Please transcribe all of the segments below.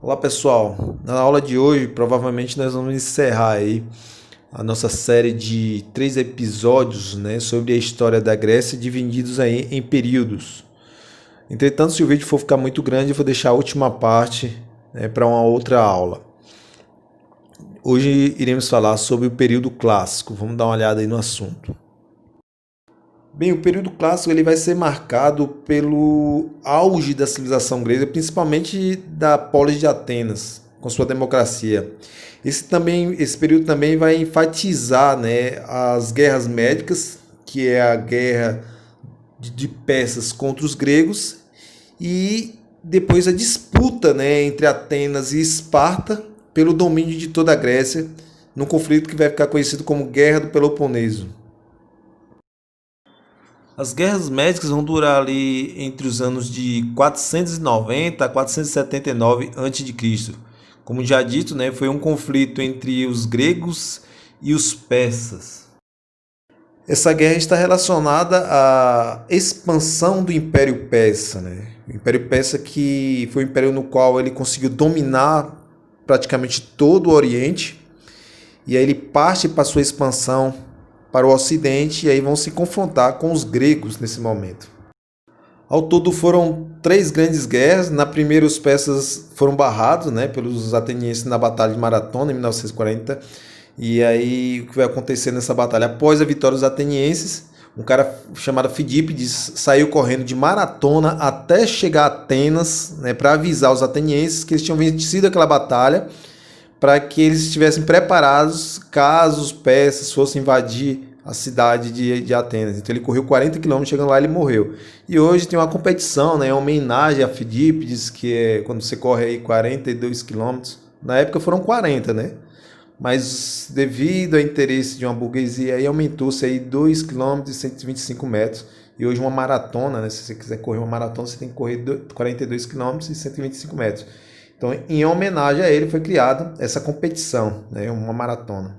Olá pessoal, na aula de hoje provavelmente nós vamos encerrar aí a nossa série de 3 episódios, né, sobre a história da Grécia divididos aí em períodos. Entretanto, se o vídeo for ficar muito grande, eu vou deixar a última parte, né, para uma outra aula. Hoje iremos falar sobre o período clássico, vamos dar uma olhada aí no assunto. Bem, o período clássico ele vai ser marcado pelo auge da civilização grega, principalmente da polis de Atenas, com sua democracia. Esse período também vai enfatizar, né, as guerras médicas, que é a guerra de Persas contra os gregos, e depois a disputa, né, entre Atenas e Esparta pelo domínio de toda a Grécia, num conflito que vai ficar conhecido como Guerra do Peloponeso. As guerras médicas vão durar ali entre os anos de 490 a 479 a.C. Como já dito, né, foi um conflito entre os gregos e os persas. Essa guerra está relacionada à expansão do Império Persa, né? O Império Persa que foi um império no qual ele conseguiu dominar praticamente todo o Oriente, e aí ele parte para sua expansão para o Ocidente, e aí vão se confrontar com os gregos nesse momento. Ao todo foram 3 grandes guerras. Na primeira os persas foram barrados, né, pelos atenienses na Batalha de Maratona em 1940. E aí o que vai acontecer nessa batalha? Após a vitória dos atenienses, um cara chamado Fidípides saiu correndo de Maratona até chegar a Atenas, né, para avisar os atenienses que eles tinham vencido aquela batalha, para que eles estivessem preparados caso os persas fossem invadir a cidade de Atenas. Então ele correu 40 quilômetros, chegando lá ele morreu. E hoje tem uma competição, né, em homenagem a Fidípides, que é quando você corre aí 42 quilômetros. Na época foram 40, né? Mas devido ao interesse de uma burguesia, aí aumentou-se aí 2 quilômetros e 125 metros. E hoje uma maratona, né, se você quiser correr uma maratona, você tem que correr 42 quilômetros e 125 metros. Então, em homenagem a ele, foi criada essa competição, né, uma maratona.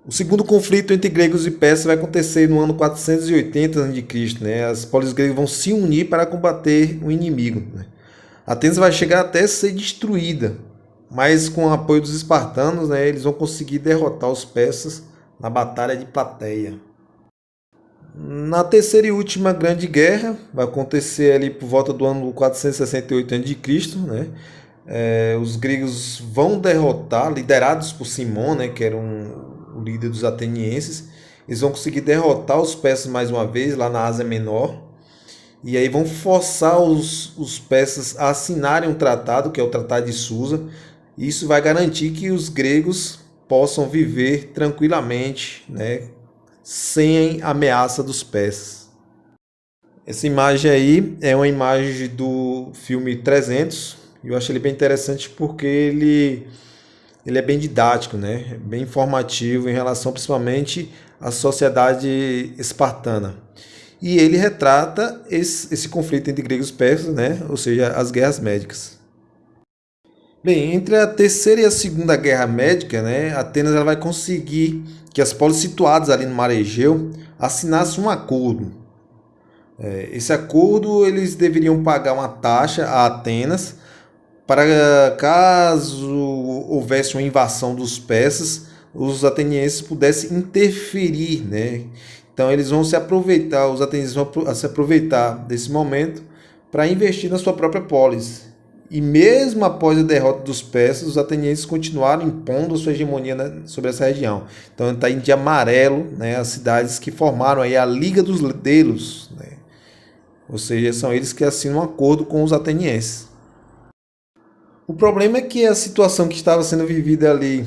O segundo conflito entre gregos e persas vai acontecer no ano 480 a.C., né? As polis gregas vão se unir para combater o inimigo, né? Atenas vai chegar até ser destruída, mas com o apoio dos espartanos, né, eles vão conseguir derrotar os persas na Batalha de Plateia. Na terceira e última grande guerra, vai acontecer ali por volta do ano 468 a.C., né? Os gregos vão derrotar, liderados por Simão, né, que era o líder dos atenienses. Eles vão conseguir derrotar os persas mais uma vez lá na Ásia Menor, e aí vão forçar os persas a assinarem um tratado, que é o Tratado de Susa. Isso vai garantir que os gregos possam viver tranquilamente, né, sem ameaça dos persas. Essa imagem aí é uma imagem do filme 300. Eu acho ele bem interessante porque ele é bem didático, né? Bem informativo em relação principalmente à sociedade espartana. E ele retrata esse conflito entre gregos e persas, né? Ou seja, as guerras médicas. Bem, entre a terceira e a segunda guerra médica, né, Atenas ela vai conseguir que as polis situadas ali no mar Egeu assinassem um acordo. Esse acordo eles deveriam pagar uma taxa a Atenas para caso houvesse uma invasão dos persas, os atenienses pudessem interferir, né? Então eles vão se aproveitar, os atenienses vão se aproveitar desse momento para investir na sua própria polis. E mesmo após a derrota dos persas, os atenienses continuaram impondo a sua hegemonia sobre essa região. Então está em de amarelo, né, as cidades que formaram aí a Liga dos Delos, né? Ou seja, são eles que assinam um acordo com os atenienses. O problema é que a situação que estava sendo vivida ali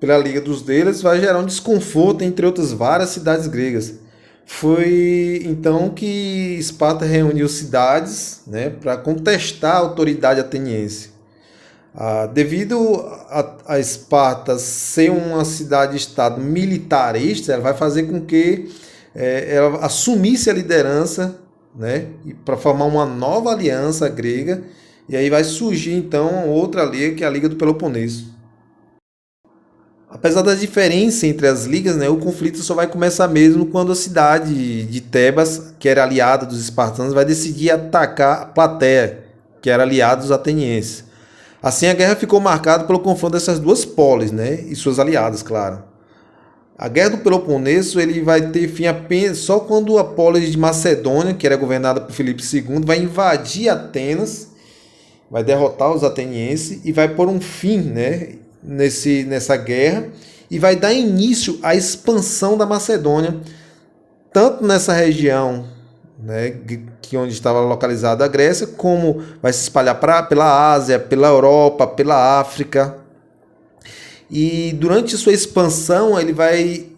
pela Liga dos Delos vai gerar um desconforto entre outras várias cidades gregas. Foi então que Esparta reuniu cidades, né, para contestar a autoridade ateniense. Devido a Esparta ser uma cidade-estado militarista, ela vai fazer com que ela assumisse a liderança, né, para formar uma nova aliança grega. E aí vai surgir então outra liga, que é a Liga do Peloponeso. Apesar da diferença entre as ligas, né, o conflito só vai começar mesmo quando a cidade de Tebas, que era aliada dos espartanos, vai decidir atacar a Plateia, que era aliada dos atenienses. Assim, a guerra ficou marcada pelo confronto dessas duas polis, né, e suas aliadas, claro. A Guerra do Peloponeso ele vai ter fim apenas só quando a polis de Macedônia, que era governada por Filipe II, vai invadir Atenas, vai derrotar os atenienses e vai pôr um fim, né, nessa guerra e vai dar início à expansão da Macedônia, tanto nessa região, né, que onde estava localizada a Grécia, como vai se espalhar pela Ásia, pela Europa, pela África. E durante sua expansão ele vai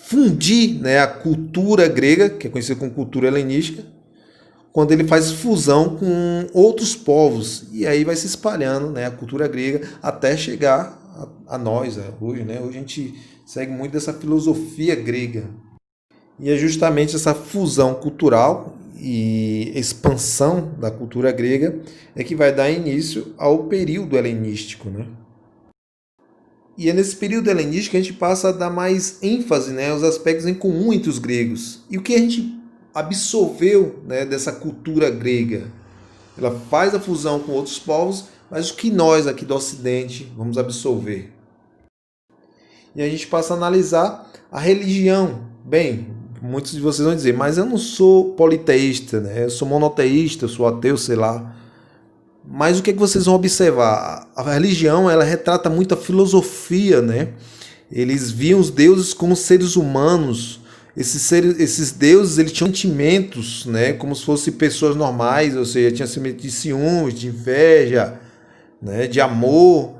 fundir, né, a cultura grega, que é conhecida como cultura helenística, quando ele faz fusão com outros povos. E aí vai se espalhando, né, a cultura grega até chegar a nós hoje. Né? Hoje a gente segue muito dessa filosofia grega. E é justamente essa fusão cultural e expansão da cultura grega é que vai dar início ao período helenístico, né? E é nesse período helenístico que a gente passa a dar mais ênfase, né, aos aspectos em comum entre os gregos. E o que a gente absorveu, né, dessa cultura grega? Ela faz a fusão com outros povos, mas o que nós aqui do Ocidente vamos absorver? E a gente passa a analisar a religião. Bem, muitos de vocês vão dizer, mas eu não sou politeísta, né? Eu sou monoteísta, eu sou ateu, sei lá. Mas o que é que vocês vão observar? A religião, ela retrata muito a filosofia, né? Eles viam os deuses como seres humanos. Esses deuses, eles tinham sentimentos, né? Como se fossem pessoas normais, ou seja, tinham sentimento de ciúmes, de inveja, né? De amor.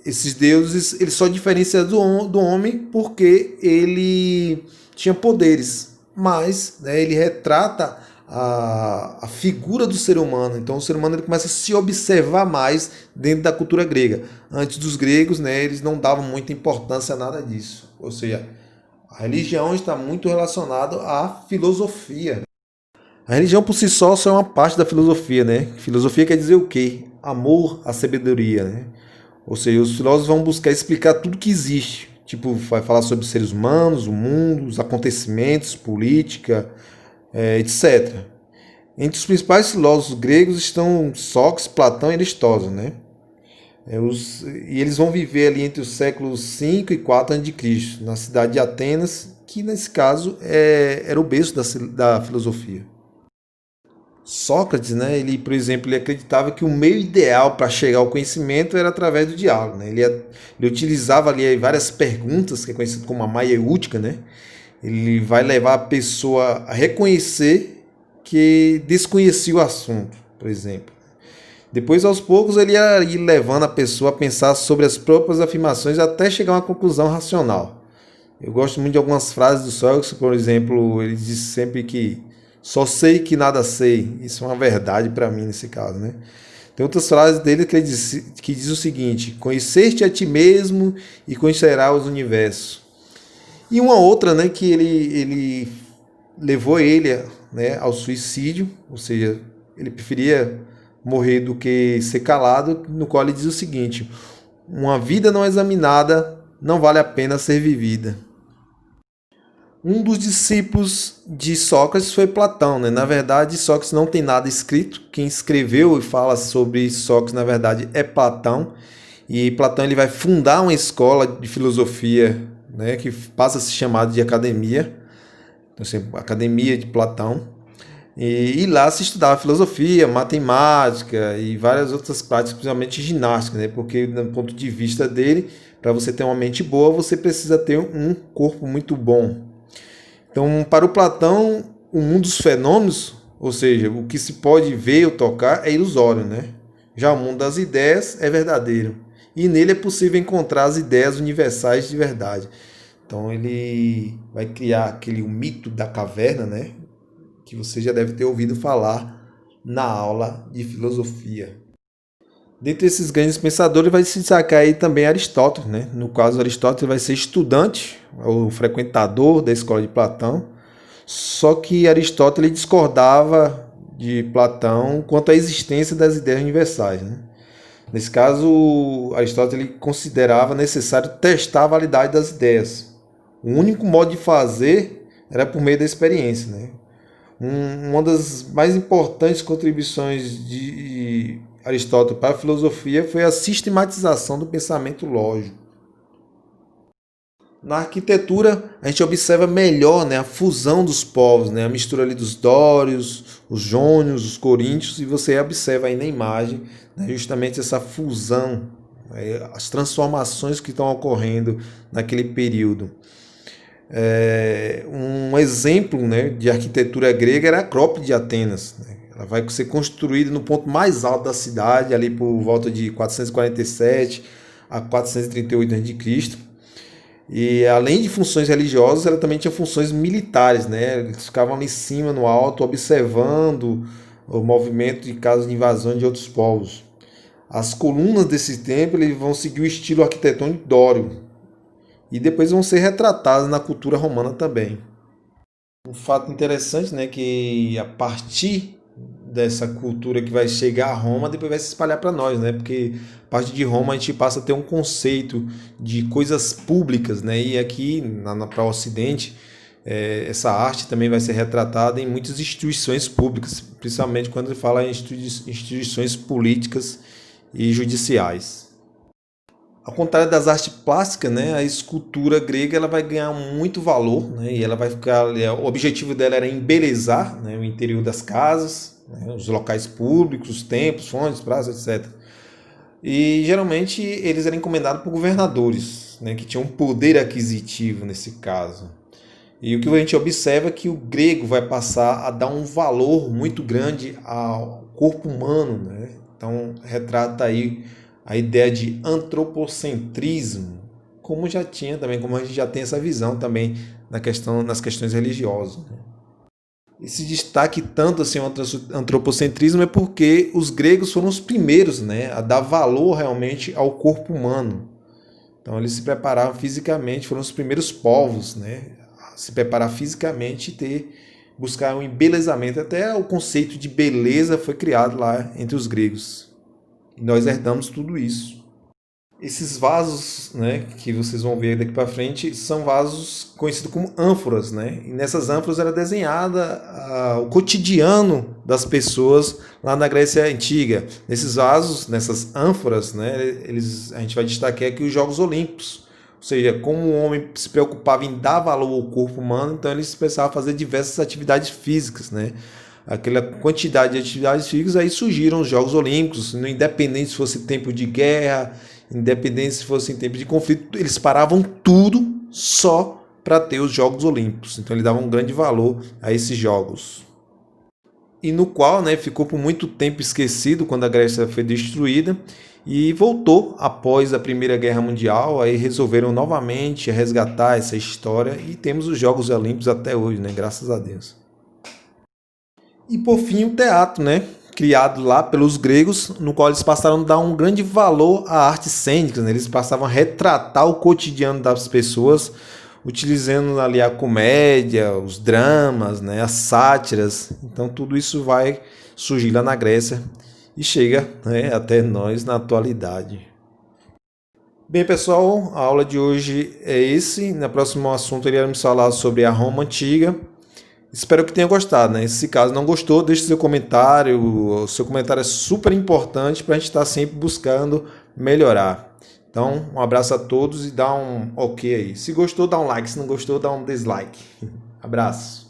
Esses deuses, eles só diferenciam do homem porque ele tinha poderes. Mas, né, ele retrata a figura do ser humano. Então o ser humano ele começa a se observar mais dentro da cultura grega. Antes dos gregos, né, eles não davam muita importância a nada disso. Ou seja, a religião está muito relacionada à filosofia. A religião por si só é uma parte da filosofia, né? Filosofia quer dizer o quê? Amor à sabedoria, né? Ou seja, os filósofos vão buscar explicar tudo que existe. Tipo, vai falar sobre os seres humanos, o mundo, os acontecimentos, política, etc. Entre os principais filósofos gregos estão Sócrates, Platão e Aristóteles, né? E eles vão viver ali entre os séculos 5 e 4 a.C., na cidade de Atenas, que nesse caso era o berço da filosofia. Sócrates, né, ele, por exemplo, ele acreditava que o meio ideal para chegar ao conhecimento era através do diálogo. Né? Ele utilizava ali várias perguntas, que é conhecido como a maiêutica, né? Ele vai levar a pessoa a reconhecer que desconhecia o assunto, por exemplo. Depois, aos poucos, ele ia ir levando a pessoa a pensar sobre as próprias afirmações até chegar a uma conclusão racional. Eu gosto muito de algumas frases do Sócrates, por exemplo, ele diz sempre que só sei que nada sei. Isso é uma verdade para mim nesse caso, né? Tem outras frases dele que ele diz o seguinte: conhecer-te a ti mesmo e conhecerás o universo. E uma outra, né, que ele levou ele, né, ao suicídio, ou seja, ele preferia morrer do que ser calado, no qual ele diz o seguinte: uma vida não examinada não vale a pena ser vivida. Um dos discípulos de Sócrates foi Platão, né? Na verdade, Sócrates não tem nada escrito. Quem escreveu e fala sobre Sócrates, na verdade, é Platão. E Platão ele vai fundar uma escola de filosofia, né, que passa a se chamar de academia. Então, assim, Academia de Platão. E lá se estudava filosofia, matemática e várias outras práticas, principalmente ginástica, né? Porque, do ponto de vista dele, para você ter uma mente boa, você precisa ter um corpo muito bom. Então, para o Platão, o mundo dos fenômenos, ou seja, o que se pode ver ou tocar, é ilusório, né? Já o mundo das ideias é verdadeiro. E nele é possível encontrar as ideias universais de verdade. Então, ele vai criar o mito da caverna, né? Que você já deve ter ouvido falar na aula de filosofia. Dentre esses grandes pensadores vai se destacar aí também Aristóteles, né? No caso, Aristóteles vai ser estudante, ou frequentador da escola de Platão, só que Aristóteles discordava de Platão quanto à existência das ideias universais, né? Nesse caso, Aristóteles considerava necessário testar a validade das ideias. O único modo de fazer era por meio da experiência, né? Uma das mais importantes contribuições de Aristóteles para a filosofia foi a sistematização do pensamento lógico. Na arquitetura, a gente observa melhor, né, a fusão dos povos, né, a mistura ali dos dórios, os jônios, os coríntios, e você observa aí na imagem, né, justamente essa fusão, as transformações que estão ocorrendo naquele período. Um exemplo, né, de arquitetura grega era a Acrópole de Atenas. Né? Ela vai ser construída no ponto mais alto da cidade, ali por volta de 447 a 438 a.C. E além de funções religiosas, ela também tinha funções militares, né? Eles ficavam ali em cima, no alto, observando o movimento de casos de invasão de outros povos. As colunas desse templo vão seguir o estilo arquitetônico dório e depois vão ser retratadas na cultura romana também. Um fato interessante, né, que a partir dessa cultura que vai chegar a Roma, depois vai se espalhar para nós, né? Porque a partir de Roma a gente passa a ter um conceito de coisas públicas, né? E aqui para o Ocidente, essa arte também vai ser retratada em muitas instituições públicas, principalmente quando ele fala em instituições políticas e judiciais. Ao contrário das artes plásticas, né, a escultura grega ela vai ganhar muito valor, né, e ela vai ficar. O objetivo dela era embelezar, né, o interior das casas, né, os locais públicos, os templos, fontes, praças, etc. E geralmente eles eram encomendados por governadores, né, que tinham um poder aquisitivo nesse caso. E o que a gente observa é que o grego vai passar a dar um valor muito grande ao corpo humano, né? Então retrata aí a ideia de antropocentrismo, como já tinha também, como a gente já tem essa visão também nas questões religiosas. Né? Esse destaque tanto assim ao antropocentrismo é porque os gregos foram os primeiros, né, a dar valor realmente ao corpo humano. Então eles se prepararam fisicamente, foram os primeiros povos, né, a se preparar fisicamente e buscar um embelezamento. Até o conceito de beleza foi criado lá entre os gregos. E nós herdamos tudo isso. Esses vasos, né, que vocês vão ver daqui para frente, são vasos conhecidos como ânforas, né? E nessas ânforas era desenhada o cotidiano das pessoas lá na Grécia Antiga. Nesses vasos, nessas ânforas, né, a gente vai destacar aqui os Jogos Olímpicos. Ou seja, como o homem se preocupava em dar valor ao corpo humano, então eles precisavam fazer diversas atividades físicas, né? Aquela quantidade de atividades físicas, aí surgiram os Jogos Olímpicos, independente se fosse tempo de guerra, independente se fosse em tempo de conflito, eles paravam tudo só para ter os Jogos Olímpicos. Então eles davam um grande valor a esses jogos. E no qual, né, ficou por muito tempo esquecido quando a Grécia foi destruída e voltou após a Primeira Guerra Mundial, aí resolveram novamente resgatar essa história e temos os Jogos Olímpicos até hoje, né, graças a Deus. E por fim o teatro, né? Criado lá pelos gregos, no qual eles passaram a dar um grande valor à arte cênica, né? Eles passavam a retratar o cotidiano das pessoas, utilizando ali a comédia, os dramas, né? As sátiras. Então tudo isso vai surgir lá na Grécia e chega, né, até nós na atualidade. Bem, pessoal, a aula de hoje é esse. No próximo assunto iremos falar sobre a Roma Antiga. Espero que tenha gostado, né? Se caso não gostou, deixe seu comentário. O seu comentário é super importante para a gente estar sempre buscando melhorar. Então, um abraço a todos e dá um ok aí. Se gostou, dá um like. Se não gostou, dá um dislike. Abraço.